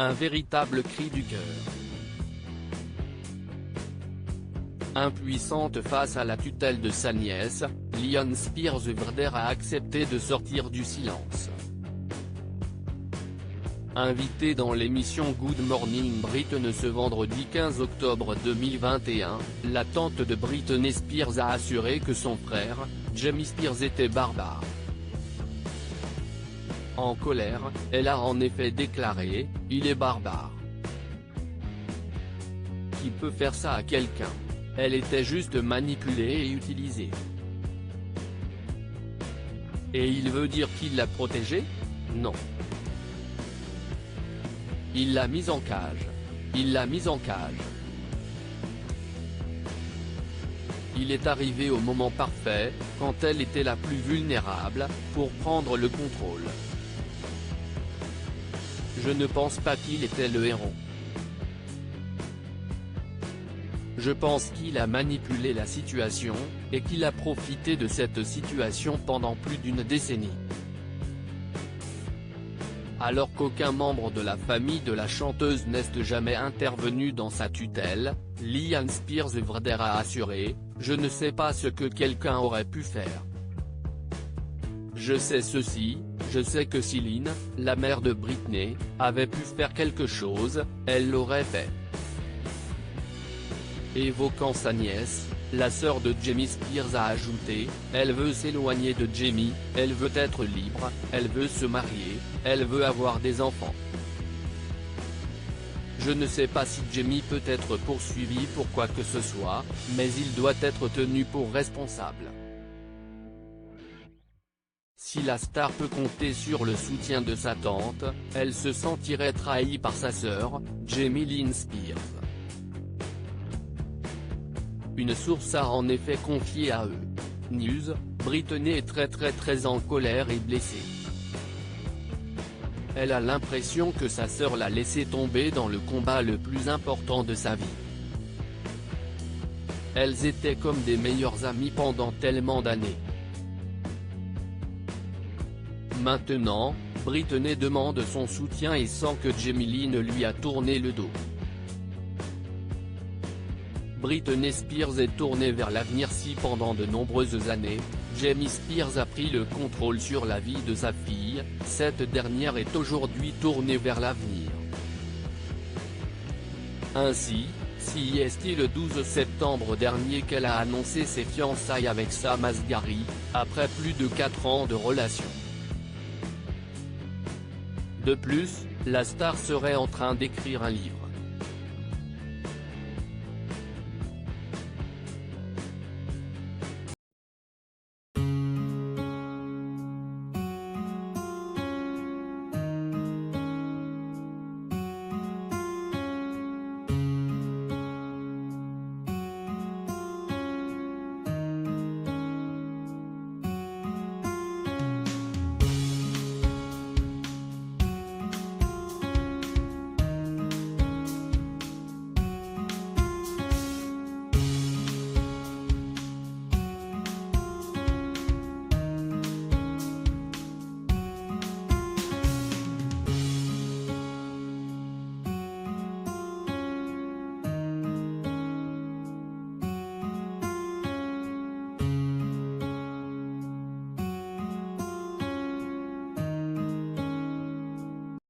Un véritable cri du cœur. Impuissante face à la tutelle de sa nièce, Liane Spears-Werder a accepté de sortir du silence. Invitée dans l'émission Good Morning Britain ce vendredi 15 octobre 2021, la tante de Britney Spears a assuré que son frère, Jamie Spears était barbare. En colère, elle a en effet déclaré « Il est barbare. Qui peut faire ça à quelqu'un ? Elle était juste manipulée et utilisée. Et il veut dire qu'il l'a protégée ? Non. Il l'a mise en cage. Il l'a mise en cage. Il est arrivé au moment parfait, quand elle était la plus vulnérable, pour prendre le contrôle. Je ne pense pas qu'il était le héros. Je pense qu'il a manipulé la situation, et qu'il a profité de cette situation pendant plus d'une décennie. Alors qu'aucun membre de la famille de la chanteuse n'est jamais intervenu dans sa tutelle, Liane Spears-Werder a assuré « Je ne sais pas ce que quelqu'un aurait pu faire. Je sais ceci, je sais que si Lynn, la mère de Britney, avait pu faire quelque chose, elle l'aurait fait. » Évoquant sa nièce, la sœur de Jamie Spears a ajouté « Elle veut s'éloigner de Jamie, elle veut être libre, elle veut se marier, elle veut avoir des enfants. Je ne sais pas si Jamie peut être poursuivi pour quoi que ce soit, mais il doit être tenu pour responsable. » Si la star peut compter sur le soutien de sa tante, elle se sentirait trahie par sa sœur, Jamie Lynn Spears. Une source a en effet confié à eux. News, Britney est très en colère et blessée. Elle a l'impression que sa sœur l'a laissé tomber dans le combat le plus important de sa vie. Elles étaient comme des meilleures amies pendant tellement d'années. Maintenant, Britney demande son soutien et sent que Jamie Lynn lui a tourné le dos. Britney Spears est tournée vers l'avenir. Si pendant de nombreuses années, Jamie Spears a pris le contrôle sur la vie de sa fille, cette dernière est aujourd'hui tournée vers l'avenir. Ainsi, c'est le 12 septembre dernier qu'elle a annoncé ses fiançailles avec Sam Asghari, après plus de 4 ans de relation. De plus, la star serait en train d'écrire un livre.